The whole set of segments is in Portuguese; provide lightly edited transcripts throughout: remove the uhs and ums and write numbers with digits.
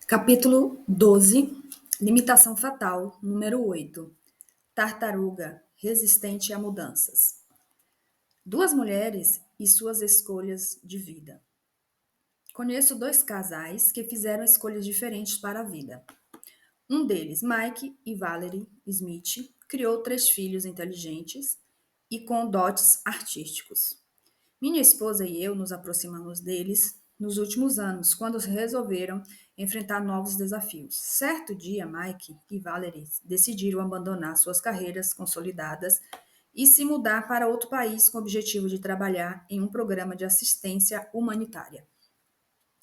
Capítulo 12. Limitação fatal, número 8. Tartaruga, resistente a mudanças. Duas mulheres e suas escolhas de vida. Conheço dois casais que fizeram escolhas diferentes para a vida. Um deles, Mike e Valerie Smith, criou três filhos inteligentes e com dotes artísticos. Minha esposa e eu nos aproximamos deles nos últimos anos, quando resolveram enfrentar novos desafios. Certo dia, Mike e Valerie decidiram abandonar suas carreiras consolidadas e se mudar para outro país com o objetivo de trabalhar em um programa de assistência humanitária.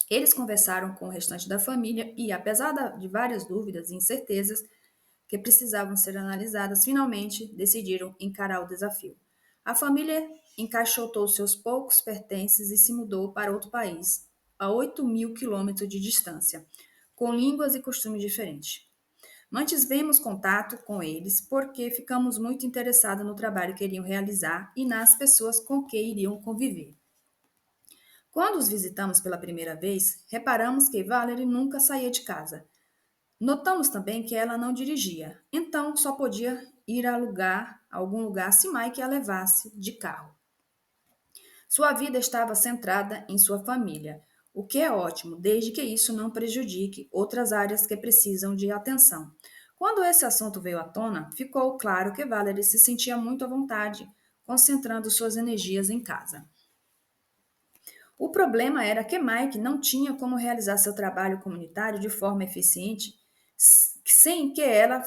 Eles conversaram com o restante da família e, apesar de várias dúvidas e incertezas que precisavam ser analisadas, finalmente decidiram encarar o desafio. A família encaixotou seus poucos pertences e se mudou para outro país, a 8.000 quilômetros de distância, com línguas e costumes diferentes. Mantivemos contato com eles porque ficamos muito interessados no trabalho que iriam realizar e nas pessoas com que iriam conviver. Quando os visitamos pela primeira vez, reparamos que Valerie nunca saía de casa. Notamos também que ela não dirigia, então só podia ir a algum lugar se Mike a levasse de carro. Sua vida estava centrada em sua família, o que é ótimo, desde que isso não prejudique outras áreas que precisam de atenção. Quando esse assunto veio à tona, ficou claro que Valerie se sentia muito à vontade, concentrando suas energias em casa. O problema era que Mike não tinha como realizar seu trabalho comunitário de forma eficiente sem que ela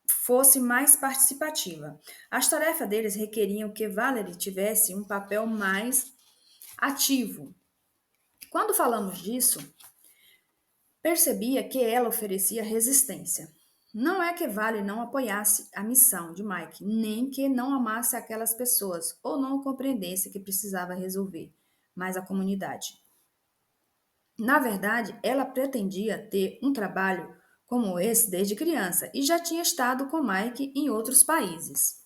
fosse mais participativa. As tarefas deles requeriam que Valerie tivesse um papel mais ativo. Quando falamos disso, percebia que ela oferecia resistência. Não é que Valerie não apoiasse a missão de Mike, nem que não amasse aquelas pessoas ou não compreendesse que precisava resolver, mas a comunidade. Na verdade, ela pretendia ter um trabalho como esse desde criança e já tinha estado com Mike em outros países.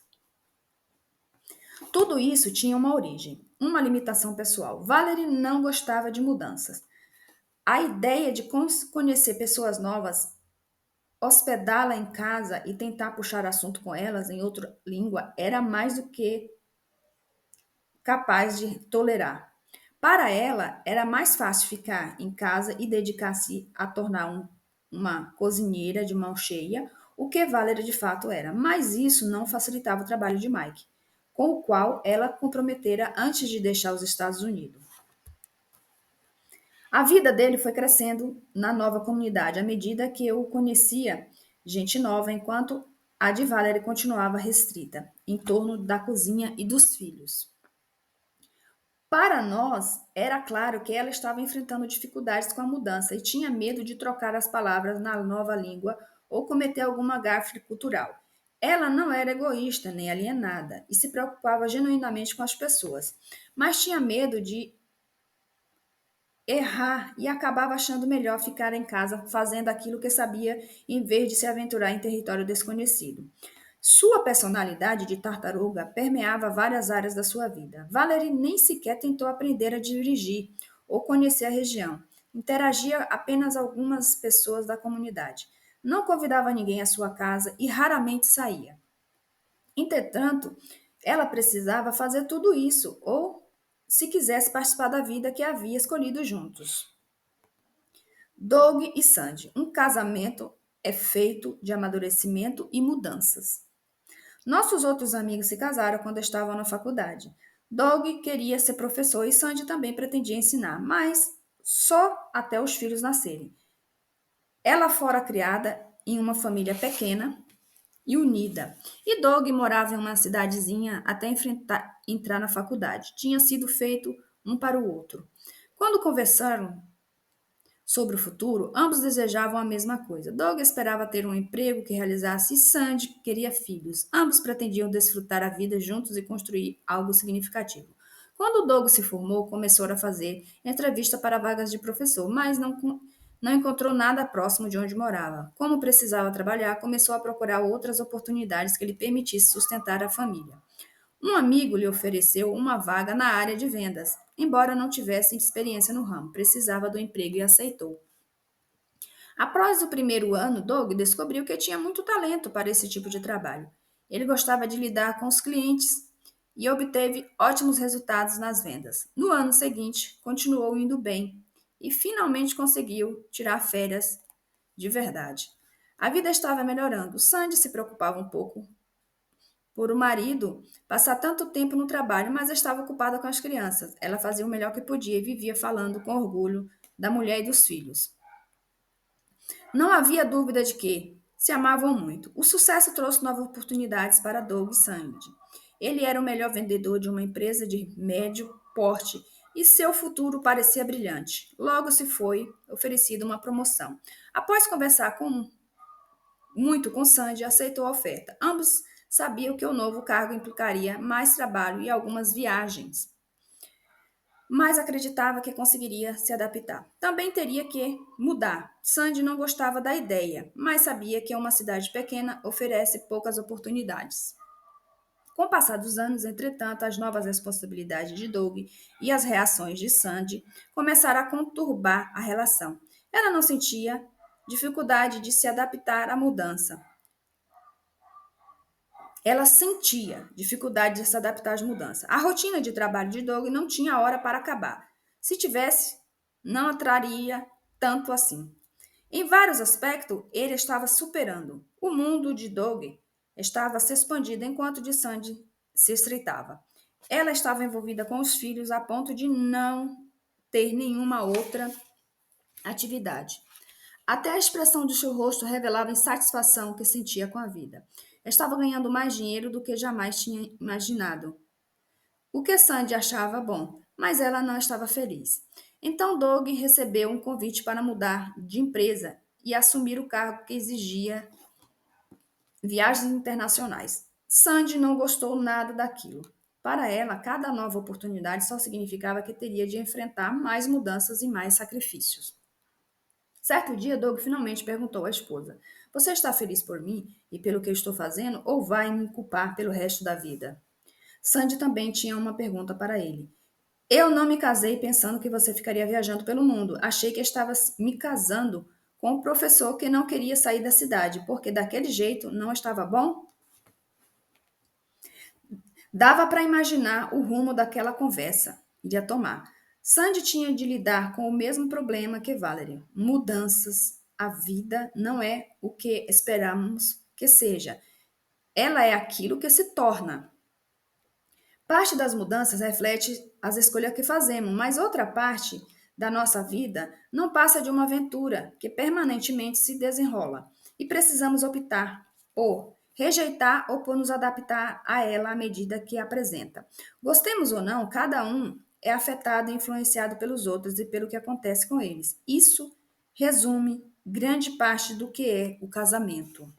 Tudo isso tinha uma origem, uma limitação pessoal. Valerie não gostava de mudanças. A ideia de conhecer pessoas novas, hospedá-la em casa e tentar puxar assunto com elas em outra língua era mais do que capaz de tolerar. Para ela, era mais fácil ficar em casa e dedicar-se a tornar uma cozinheira de mão cheia, o que Valerie de fato era. Mas isso não facilitava o trabalho de Mike, com o qual ela comprometera antes de deixar os Estados Unidos. A vida dele foi crescendo na nova comunidade à medida que eu conhecia gente nova, enquanto a de Valerie continuava restrita em torno da cozinha e dos filhos. Para nós, era claro que ela estava enfrentando dificuldades com a mudança e tinha medo de trocar as palavras na nova língua ou cometer alguma gafe cultural. Ela não era egoísta nem alienada e se preocupava genuinamente com as pessoas, mas tinha medo de errar e acabava achando melhor ficar em casa fazendo aquilo que sabia em vez de se aventurar em território desconhecido. Sua personalidade de tartaruga permeava várias áreas da sua vida. Valerie nem sequer tentou aprender a dirigir ou conhecer a região. Interagia apenas algumas pessoas da comunidade. Não convidava ninguém à sua casa e raramente saía. Entretanto, ela precisava fazer tudo isso, ou se quisesse participar da vida que havia escolhido juntos. Doug e Sandy. Um casamento é feito de amadurecimento e mudanças. Nossos outros amigos se casaram quando estavam na faculdade. Doug queria ser professor e Sandy também pretendia ensinar, mas só até os filhos nascerem. Ela fora criada em uma família pequena e unida, e Doug morava em uma cidadezinha até entrar na faculdade. Tinha sido feito um para o outro. Quando conversaram sobre o futuro, ambos desejavam a mesma coisa. Doug esperava ter um emprego que realizasse e Sandy queria filhos. Ambos pretendiam desfrutar a vida juntos e construir algo significativo. Quando Doug se formou, começou a fazer entrevista para vagas de professor, mas não encontrou nada próximo de onde morava. Como precisava trabalhar, começou a procurar outras oportunidades que lhe permitissem sustentar a família. Um amigo lhe ofereceu uma vaga na área de vendas, embora não tivesse experiência no ramo. Precisava do emprego e aceitou. Após o primeiro ano, Doug descobriu que tinha muito talento para esse tipo de trabalho. Ele gostava de lidar com os clientes e obteve ótimos resultados nas vendas. No ano seguinte, continuou indo bem e finalmente conseguiu tirar férias de verdade. A vida estava melhorando. Sandy se preocupava um pouco por o marido passar tanto tempo no trabalho, mas estava ocupada com as crianças. Ela fazia o melhor que podia e vivia falando com orgulho da mulher e dos filhos. Não havia dúvida de que se amavam muito. O sucesso trouxe novas oportunidades para Doug e Sandy. Ele era o melhor vendedor de uma empresa de médio porte e seu futuro parecia brilhante. Logo se foi oferecida uma promoção. Após conversar muito com Sandy, aceitou a oferta. Ambos sabiam que o novo cargo implicaria mais trabalho e algumas viagens, mas acreditava que conseguiria se adaptar. Também teria que mudar. Sandy não gostava da ideia, mas sabia que uma cidade pequena oferece poucas oportunidades. Com o passar dos anos, entretanto, as novas responsabilidades de Doug e as reações de Sandy começaram a conturbar a relação. Ela não sentia dificuldade de se adaptar à mudança. Ela sentia dificuldade de se adaptar às mudanças. A rotina de trabalho de Doug não tinha hora para acabar. Se tivesse, não atraria tanto assim. Em vários aspectos, ele estava superando. O mundo de Doug estava se expandindo enquanto de Sandy se estreitava. Ela estava envolvida com os filhos a ponto de não ter nenhuma outra atividade. Até a expressão de seu rosto revelava a insatisfação que sentia com a vida. Estava ganhando mais dinheiro do que jamais tinha imaginado. O que Sandy achava bom, mas ela não estava feliz. Então Doug recebeu um convite para mudar de empresa e assumir o cargo que exigia viagens internacionais. Sandy não gostou nada daquilo. Para ela, cada nova oportunidade só significava que teria de enfrentar mais mudanças e mais sacrifícios. Certo dia, Doug finalmente perguntou à esposa: Você está feliz por mim e pelo que eu estou fazendo ou vai me culpar pelo resto da vida? Sandy também tinha uma pergunta para ele. Eu não me casei pensando que você ficaria viajando pelo mundo. Achei que estava me casando com um professor que não queria sair da cidade, porque daquele jeito não estava bom? Dava para imaginar o rumo daquela conversa iria tomar. Sandy tinha de lidar com o mesmo problema que Valerie. Mudanças. A vida não é o que esperamos que seja. Ela é aquilo que se torna. Parte das mudanças reflete as escolhas que fazemos, mas outra parte da nossa vida não passa de uma aventura que permanentemente se desenrola e precisamos optar por rejeitar ou por nos adaptar a ela à medida que apresenta. Gostemos ou não, cada um é afetado e influenciado pelos outros e pelo que acontece com eles. Isso resume grande parte do que é o casamento.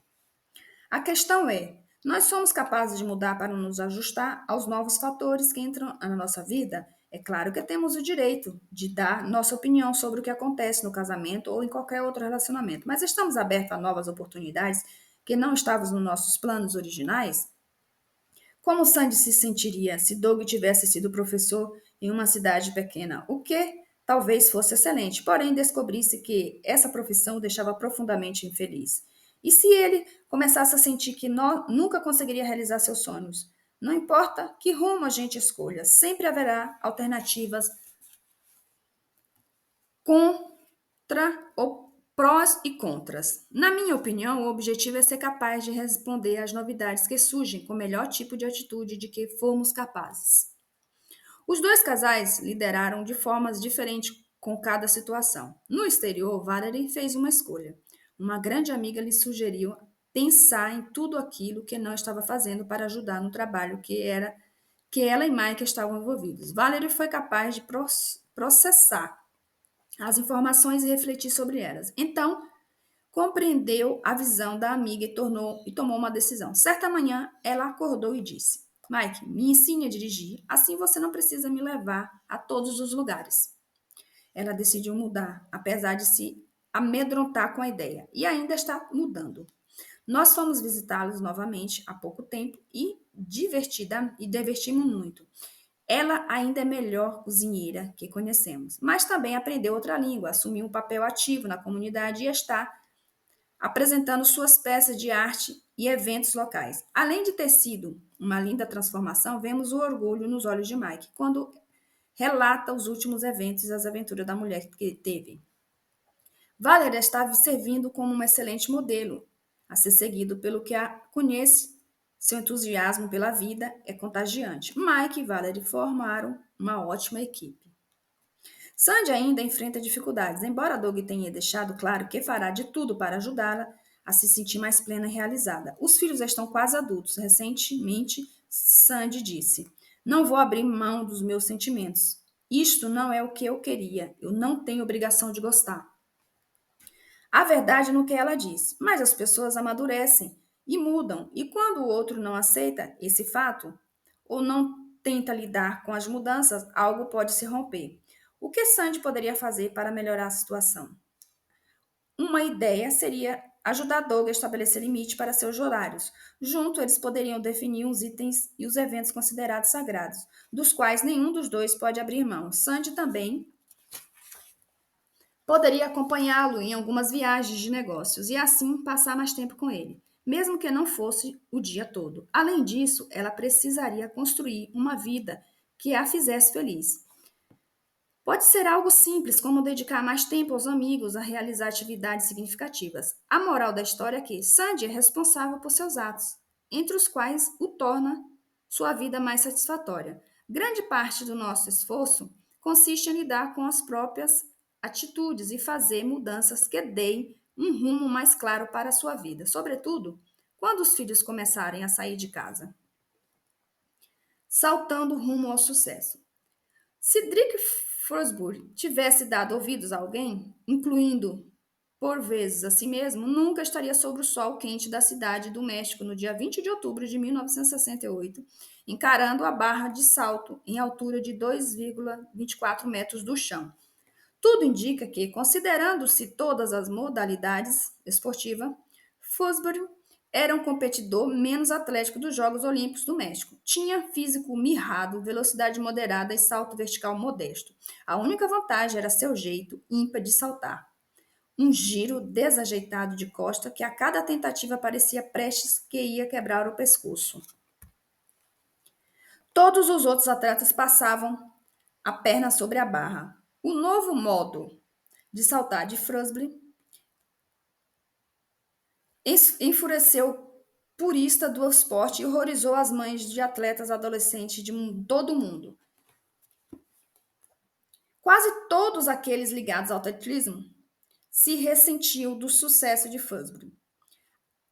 A questão é: nós somos capazes de mudar para nos ajustar aos novos fatores que entram na nossa vida? É claro que temos o direito de dar nossa opinião sobre o que acontece no casamento ou em qualquer outro relacionamento, mas estamos abertos a novas oportunidades que não estavam nos nossos planos originais? Como Sandy se sentiria se Doug tivesse sido professor em uma cidade pequena? O que talvez fosse excelente, porém descobrisse que essa profissão o deixava profundamente infeliz. E se ele começasse a sentir que nunca conseguiria realizar seus sonhos? Não importa que rumo a gente escolha, sempre haverá alternativas contra ou prós e contras. Na minha opinião, o objetivo é ser capaz de responder às novidades que surgem com o melhor tipo de atitude de que formos capazes. Os dois casais lideraram de formas diferentes com cada situação. No exterior, Valerie fez uma escolha. Uma grande amiga lhe sugeriu pensar em tudo aquilo que não estava fazendo para ajudar no trabalho que ela e Mike estavam envolvidos. Valerie foi capaz de processar as informações e refletir sobre elas. Então, compreendeu a visão da amiga e tomou uma decisão. Certa manhã, ela acordou e disse: Mike, me ensine a dirigir, assim você não precisa me levar a todos os lugares. Ela decidiu mudar, apesar de se amedrontar com a ideia, e ainda está mudando. Nós fomos visitá-los novamente há pouco tempo e divertimos muito. Ela ainda é a melhor cozinheira que conhecemos, mas também aprendeu outra língua, assumiu um papel ativo na comunidade e está apresentando suas peças de arte e eventos locais. Além de ter sido uma linda transformação, vemos o orgulho nos olhos de Mike quando relata os últimos eventos e as aventuras da mulher que teve. Valerie está servindo como um excelente modelo a ser seguido pelo que a conhece. Seu entusiasmo pela vida é contagiante. Mike e Valerie formaram uma ótima equipe. Sandy ainda enfrenta dificuldades, embora Doug tenha deixado claro que fará de tudo para ajudá-la a se sentir mais plena e realizada. Os filhos estão quase adultos. Recentemente, Sandy disse: Não vou abrir mão dos meus sentimentos. Isto não é o que eu queria. Eu não tenho obrigação de gostar. A verdade no que ela diz, mas as pessoas amadurecem e mudam, e quando o outro não aceita esse fato ou não tenta lidar com as mudanças, algo pode se romper. O que Sandy poderia fazer para melhorar a situação? Uma ideia seria ajudar Doug a estabelecer limite para seus horários. Junto, eles poderiam definir os itens e os eventos considerados sagrados, dos quais nenhum dos dois pode abrir mão. Sandy também poderia acompanhá-lo em algumas viagens de negócios e assim passar mais tempo com ele, mesmo que não fosse o dia todo. Além disso, ela precisaria construir uma vida que a fizesse feliz. Pode ser algo simples, como dedicar mais tempo aos amigos, a realizar atividades significativas. A moral da história é que Sandy é responsável por seus atos, entre os quais o torna sua vida mais satisfatória. Grande parte do nosso esforço consiste em lidar com as próprias atitudes e fazer mudanças que deem um rumo mais claro para a sua vida, sobretudo quando os filhos começarem a sair de casa, saltando rumo ao sucesso. Se Dick Frosbury tivesse dado ouvidos a alguém, incluindo por vezes a si mesmo, nunca estaria sobre o sol quente da cidade do México no dia 20 de outubro de 1968, encarando a barra de salto em altura de 2,24 metros do chão. Tudo indica que, considerando-se todas as modalidades esportivas, Fosbury era um competidor menos atlético dos Jogos Olímpicos do México. Tinha físico mirrado, velocidade moderada e salto vertical modesto. A única vantagem era seu jeito ímpar de saltar. Um giro desajeitado de costa que a cada tentativa parecia prestes que ia quebrar o pescoço. Todos os outros atletas passavam a perna sobre a barra. O novo modo de saltar de Frosbury enfureceu o purista do esporte e horrorizou as mães de atletas adolescentes de todo o mundo. Quase todos aqueles ligados ao atletismo se ressentiam do sucesso de Frosbury.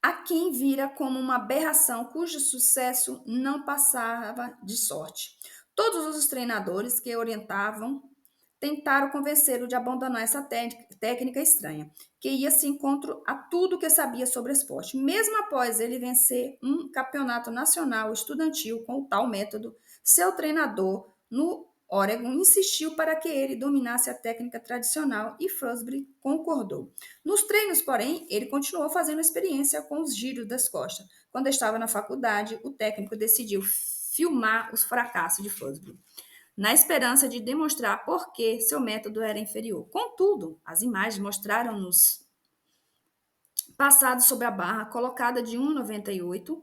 A quem vira como uma aberração cujo sucesso não passava de sorte. Todos os treinadores que orientavam tentaram convencê-lo de abandonar essa técnica estranha, que ia se encontro a tudo que sabia sobre esporte. Mesmo após ele vencer um campeonato nacional estudantil com o tal método, seu treinador no Oregon insistiu para que ele dominasse a técnica tradicional e Frosbury concordou. Nos treinos, porém, ele continuou fazendo experiência com os giros das costas. Quando estava na faculdade, o técnico decidiu filmar os fracassos de Frosbury na esperança de demonstrar por que seu método era inferior. Contudo, as imagens mostraram-nos passado sobre a barra colocada de 1,98,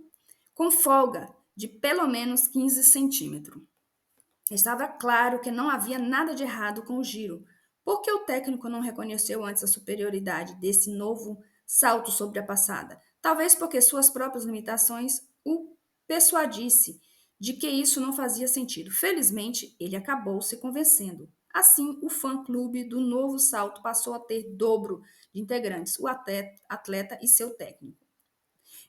com folga de pelo menos 15 centímetros. Estava claro que não havia nada de errado com o giro. Por que o técnico não reconheceu antes a superioridade desse novo salto sobre a passada? Talvez porque suas próprias limitações o persuadisse de que isso não fazia sentido. Felizmente, ele acabou se convencendo. Assim, o fã-clube do novo salto passou a ter dobro de integrantes, o atleta e seu técnico.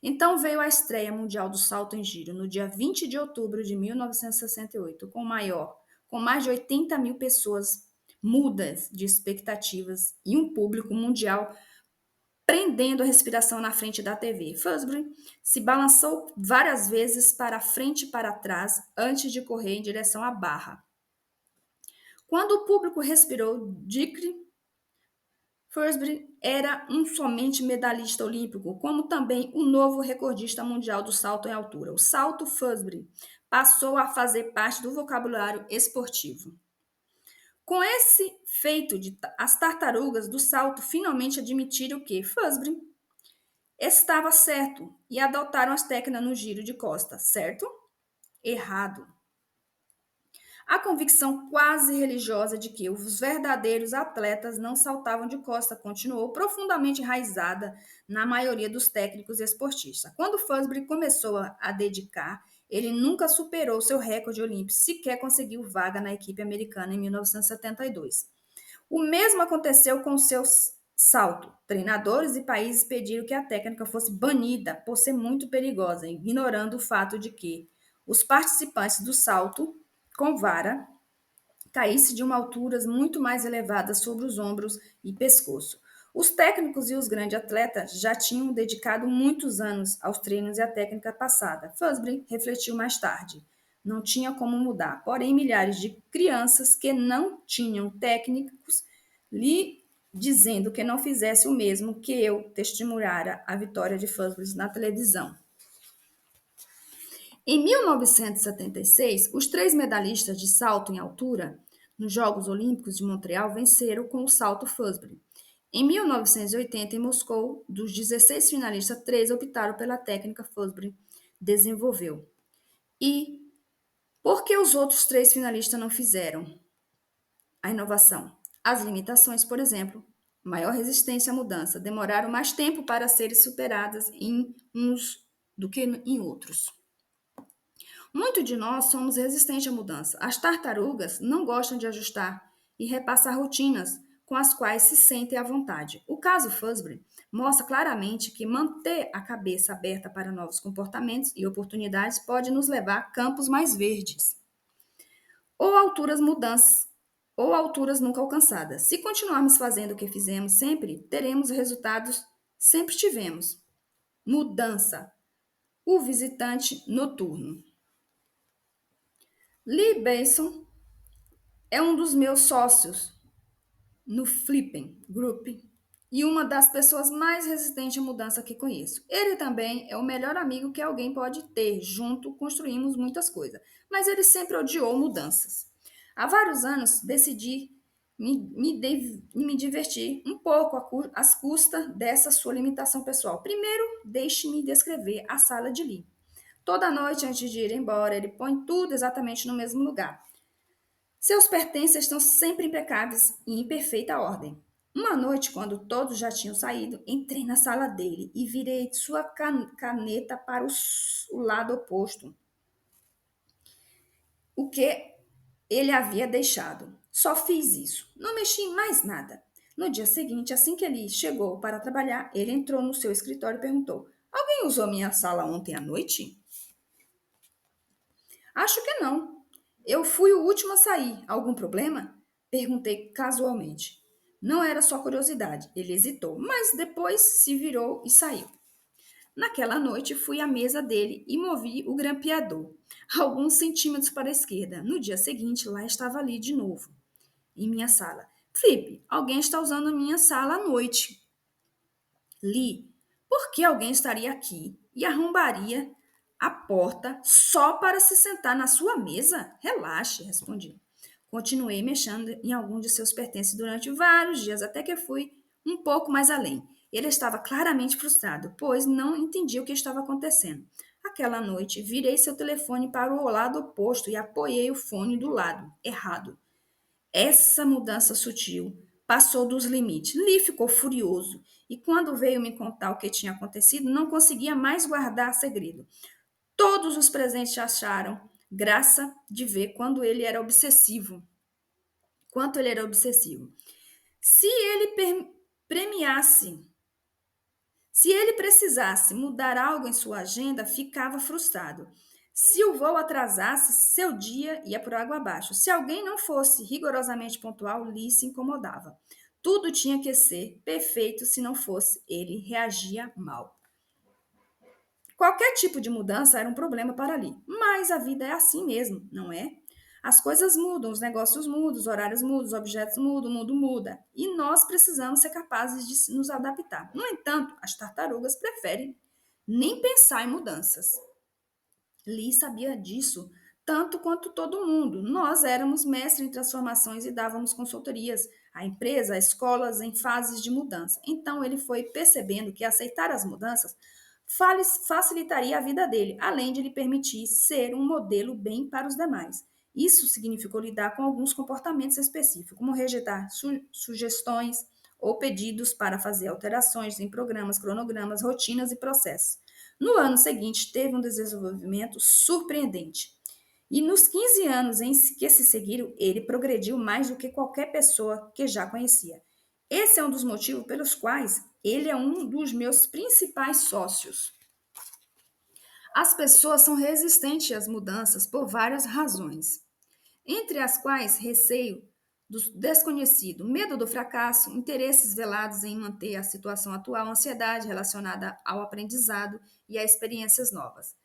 Então veio a estreia mundial do salto em giro, no dia 20 de outubro de 1968, com mais de 80 mil pessoas mudas de expectativas e um público mundial prendendo a respiração na frente da TV. Fosbury se balançou várias vezes para frente e para trás antes de correr em direção à barra. Quando o público respirou, Dick Fosbury era um somente medalhista olímpico, como também o novo recordista mundial do salto em altura. O salto Fosbury passou a fazer parte do vocabulário esportivo. Com esse feito, as tartarugas do salto finalmente admitiram que Fosbury estava certo e adotaram as técnicas no giro de costa, certo? Errado. A convicção quase religiosa de que os verdadeiros atletas não saltavam de costa continuou profundamente enraizada na maioria dos técnicos e esportistas. Quando Fosbury começou a dedicar, ele nunca superou seu recorde olímpico, sequer conseguiu vaga na equipe americana em 1972. O mesmo aconteceu com o seu salto. Treinadores e países pediram que a técnica fosse banida por ser muito perigosa, ignorando o fato de que os participantes do salto com vara caísse de uma altura muito mais elevada sobre os ombros e pescoço. Os técnicos e os grandes atletas já tinham dedicado muitos anos aos treinos e à técnica passada. Fosbury refletiu mais tarde. Não tinha como mudar, porém milhares de crianças que não tinham técnicos lhe dizendo que não fizesse o mesmo que eu testemunhara a vitória de Fosbury na televisão. Em 1976, os 3 medalhistas de salto em altura nos Jogos Olímpicos de Montreal venceram com o salto Fosbury. Em 1980, em Moscou, dos 16 finalistas, 3 optaram pela técnica Fosbury desenvolveu. E por que os outros 3 finalistas não fizeram a inovação? As limitações, por exemplo, maior resistência à mudança, demoraram mais tempo para serem superadas em uns do que em outros. Muitos de nós somos resistentes à mudança. As tartarugas não gostam de ajustar e repassar rotinas com as quais se sentem à vontade. O caso Fosbury mostra claramente que manter a cabeça aberta para novos comportamentos e oportunidades pode nos levar a campos mais verdes ou alturas mudanças ou alturas nunca alcançadas. Se continuarmos fazendo o que fizemos sempre, teremos resultados sempre tivemos. Mudança. O visitante noturno. Lee Benson é um dos meus sócios no Flipping Group e uma das pessoas mais resistentes à mudança que conheço. Ele também é o melhor amigo que alguém pode ter. Junto construímos muitas coisas, mas ele sempre odiou mudanças. Há vários anos decidi me divertir um pouco às custas dessa sua limitação pessoal. Primeiro, deixe-me descrever a sala de Lee. Toda noite, antes de ir embora, ele põe tudo exatamente no mesmo lugar. Seus pertences estão sempre impecáveis e em perfeita ordem. Uma noite, quando todos já tinham saído, entrei na sala dele e virei sua caneta para o lado oposto, o que ele havia deixado. Só fiz isso, não mexi em mais nada. No dia seguinte, assim que ele chegou para trabalhar, ele entrou no seu escritório e perguntou: Alguém usou minha sala ontem à noite? Acho que não. Eu fui o último a sair. Algum problema? Perguntei casualmente. Não era só curiosidade. Ele hesitou, mas depois se virou e saiu. Naquela noite, fui à mesa dele e movi o grampeador, alguns centímetros para a esquerda. No dia seguinte, lá estava ali de novo, em minha sala. Flip, alguém está usando a minha sala à noite. Lee, por que alguém estaria aqui e arrombaria a porta só para se sentar na sua mesa? Relaxe, respondi. Continuei mexendo em algum de seus pertences durante vários dias, até que fui um pouco mais além. Ele estava claramente frustrado, pois não entendia o que estava acontecendo. Aquela noite, virei seu telefone para o lado oposto e apoiei o fone do lado errado. Essa mudança sutil passou dos limites. Lee ficou furioso e, quando veio me contar o que tinha acontecido, não conseguia mais guardar segredo. Todos os presentes acharam graça de ver quanto ele era obsessivo. Se ele premiasse, se ele precisasse mudar algo em sua agenda, ficava frustrado. Se o voo atrasasse, seu dia ia por água abaixo. Se alguém não fosse rigorosamente pontual, Lee se incomodava. Tudo tinha que ser perfeito, se não fosse, ele reagia mal. Qualquer tipo de mudança era um problema para Lee, mas a vida é assim mesmo, não é? As coisas mudam, os negócios mudam, os horários mudam, os objetos mudam, o mundo muda. E nós precisamos ser capazes de nos adaptar. No entanto, as tartarugas preferem nem pensar em mudanças. Lee sabia disso tanto quanto todo mundo. Nós éramos mestres em transformações e dávamos consultorias à empresa, a escolas em fases de mudança. Então ele foi percebendo que aceitar as mudanças facilitaria a vida dele, além de lhe permitir ser um modelo bem para os demais. Isso significou lidar com alguns comportamentos específicos, como rejeitar sugestões ou pedidos para fazer alterações em programas, cronogramas, rotinas e processos. No ano seguinte, teve um desenvolvimento surpreendente. E nos 15 anos que se seguiram, ele progrediu mais do que qualquer pessoa que já conhecia. Esse é um dos motivos pelos quais ele é um dos meus principais sócios. As pessoas são resistentes às mudanças por várias razões, entre as quais receio do desconhecido, medo do fracasso, interesses velados em manter a situação atual, ansiedade relacionada ao aprendizado e a experiências novas.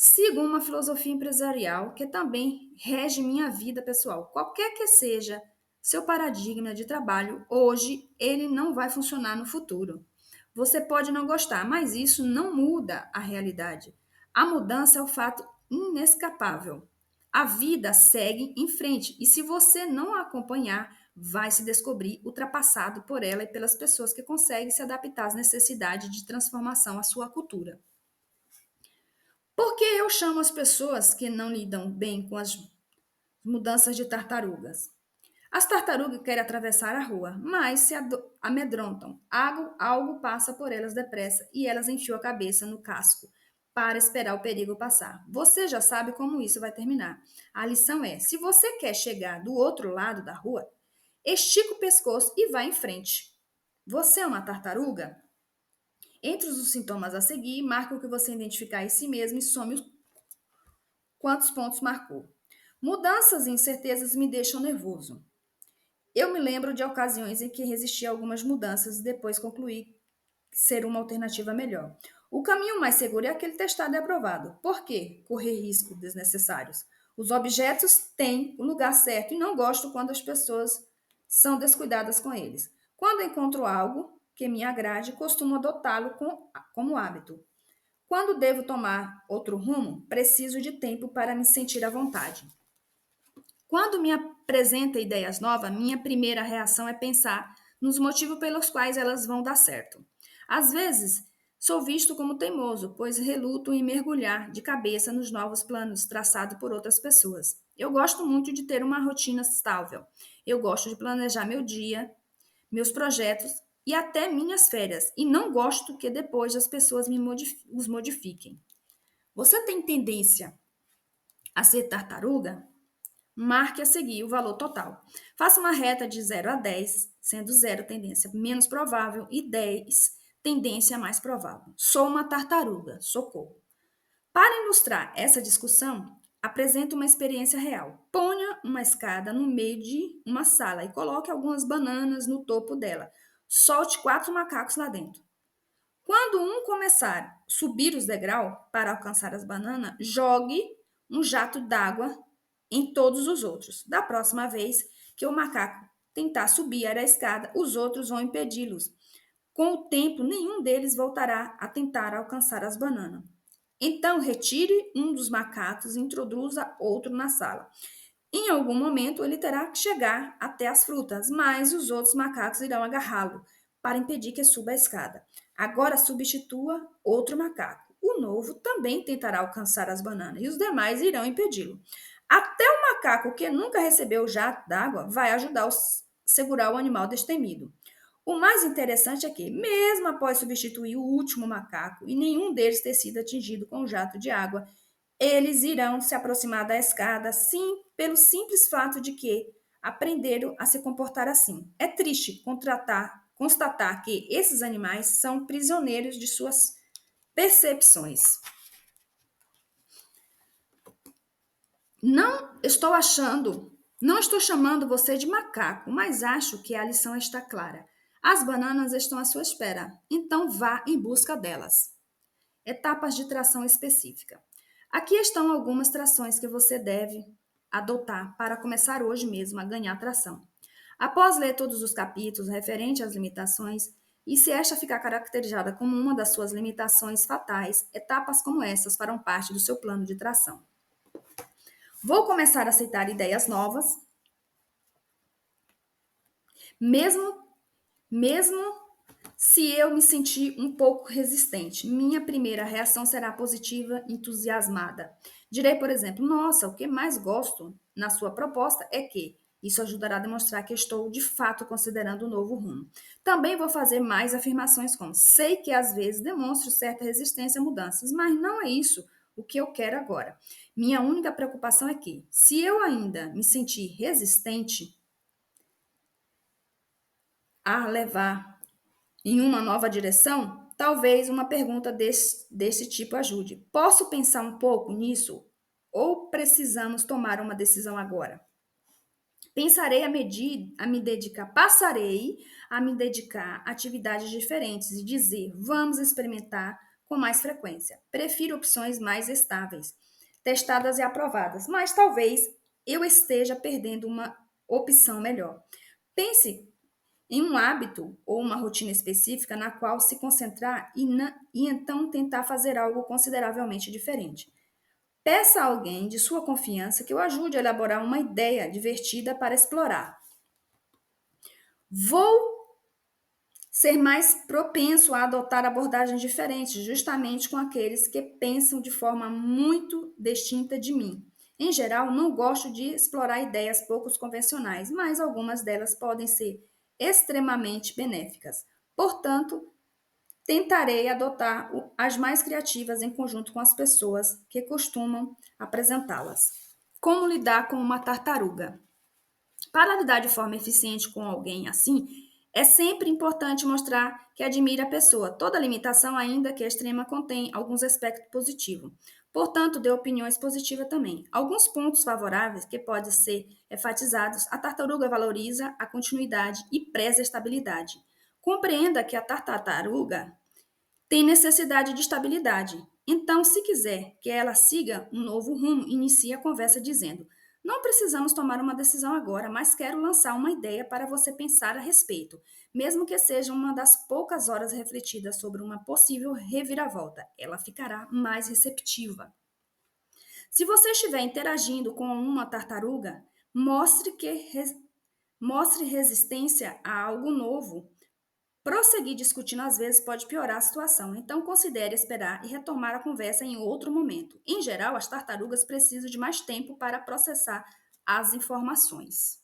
Sigo uma filosofia empresarial que também rege minha vida pessoal. Qualquer que seja seu paradigma de trabalho, hoje ele não vai funcionar no futuro. Você pode não gostar, mas isso não muda a realidade. A mudança é o fato inescapável. A vida segue em frente e se você não a acompanhar, vai se descobrir ultrapassado por ela e pelas pessoas que conseguem se adaptar às necessidades de transformação à sua cultura. Por que eu chamo as pessoas que não lidam bem com as mudanças de tartarugas? As tartarugas querem atravessar a rua, mas se amedrontam. Algo passa por elas depressa e elas enfiam a cabeça no casco para esperar o perigo passar. Você já sabe como isso vai terminar. A lição é: se você quer chegar do outro lado da rua, estica o pescoço e vá em frente. Você é uma tartaruga? Entre os sintomas a seguir, marque o que você identificar em si mesmo e some quantos pontos marcou. Mudanças e incertezas me deixam nervoso. Eu me lembro de ocasiões em que resisti a algumas mudanças e depois concluí ser uma alternativa melhor. O caminho mais seguro é aquele testado e aprovado. Por quê? Correr riscos desnecessários. Os objetos têm o lugar certo e não gosto quando as pessoas são descuidadas com eles. Quando encontro algo que me agrade, costumo adotá-lo como hábito. Quando devo tomar outro rumo, preciso de tempo para me sentir à vontade. Quando me apresenta ideias novas, minha primeira reação é pensar nos motivos pelos quais elas vão dar certo. Às vezes, sou visto como teimoso, pois reluto em mergulhar de cabeça nos novos planos traçados por outras pessoas. Eu gosto muito de ter uma rotina estável. Eu gosto de planejar meu dia, meus projetos e até minhas férias, e não gosto que depois as pessoas os modifiquem. Você tem tendência a ser tartaruga? Marque a seguir o valor total. Faça uma reta de 0 a 10, sendo 0 tendência menos provável e 10 tendência mais provável. Sou uma tartaruga, socorro. Para ilustrar essa discussão, apresento uma experiência real. Ponha uma escada no meio de uma sala e coloque algumas bananas no topo dela. Solte 4 macacos lá dentro. Quando um começar a subir os degraus para alcançar as bananas, jogue um jato d'água em todos os outros. Da próxima vez que o macaco tentar subir a escada, os outros vão impedi-los. Com o tempo, nenhum deles voltará a tentar alcançar as bananas. Então, retire um dos macacos e introduza outro na sala. Em algum momento, ele terá que chegar até as frutas, mas os outros macacos irão agarrá-lo para impedir que suba a escada. Agora, substitua outro macaco. O novo também tentará alcançar as bananas e os demais irão impedi-lo. Até o macaco que nunca recebeu o jato d'água vai ajudar a segurar o animal destemido. O mais interessante é que, mesmo após substituir o último macaco e nenhum deles ter sido atingido com o jato de água, eles irão se aproximar da escada, sim, pelo simples fato de que aprenderam a se comportar assim. É triste constatar que esses animais são prisioneiros de suas percepções. Não estou chamando você de macaco, mas acho que a lição está clara. As bananas estão à sua espera, então vá em busca delas. Etapas de tração específica. Aqui estão algumas trações que você deve adotar para começar hoje mesmo a ganhar tração. Após ler todos os capítulos referentes às limitações, e se esta ficar caracterizada como uma das suas limitações fatais, etapas como essas farão parte do seu plano de tração. Vou começar a aceitar ideias novas, mesmo mesmo se eu me sentir um pouco resistente. Minha primeira reação será positiva, entusiasmada. Direi, por exemplo, nossa, o que mais gosto na sua proposta é que isso ajudará a demonstrar que estou de fato considerando um novo rumo. Também vou fazer mais afirmações como sei que às vezes demonstro certa resistência a mudanças, mas não é isso o que eu quero agora. Minha única preocupação é que, se eu ainda me sentir resistente a levar em uma nova direção, talvez uma pergunta desse tipo ajude. Posso pensar um pouco nisso? Ou precisamos tomar uma decisão agora? Passarei a me dedicar a atividades diferentes e dizer, vamos experimentar com mais frequência. Prefiro opções mais estáveis, testadas e aprovadas, mas talvez eu esteja perdendo uma opção melhor. Pense em um hábito ou uma rotina específica na qual se concentrar e então tentar fazer algo consideravelmente diferente. Peça a alguém de sua confiança que o ajude a elaborar uma ideia divertida para explorar. Vou ser mais propenso a adotar abordagens diferentes, justamente com aqueles que pensam de forma muito distinta de mim. Em geral, não gosto de explorar ideias pouco convencionais, mas algumas delas podem ser extremamente benéficas. Portanto, tentarei adotar as mais criativas em conjunto com as pessoas que costumam apresentá-las. Como lidar com uma tartaruga? Para lidar de forma eficiente com alguém assim, é sempre importante mostrar que admira a pessoa. Toda limitação, ainda que extrema, contém alguns aspectos positivos. Portanto, dê opiniões positivas também. Alguns pontos favoráveis que podem ser enfatizados: a tartaruga valoriza a continuidade e preza a estabilidade. Compreenda que a tartaruga tem necessidade de estabilidade. Então, se quiser que ela siga um novo rumo, inicie a conversa dizendo: não precisamos tomar uma decisão agora, mas quero lançar uma ideia para você pensar a respeito, mesmo que seja uma das poucas horas refletidas sobre uma possível reviravolta. Ela ficará mais receptiva. Se você estiver interagindo com uma tartaruga, mostre resistência a algo novo. Prosseguir discutindo às vezes pode piorar a situação, então considere esperar e retomar a conversa em outro momento. Em geral, as tartarugas precisam de mais tempo para processar as informações.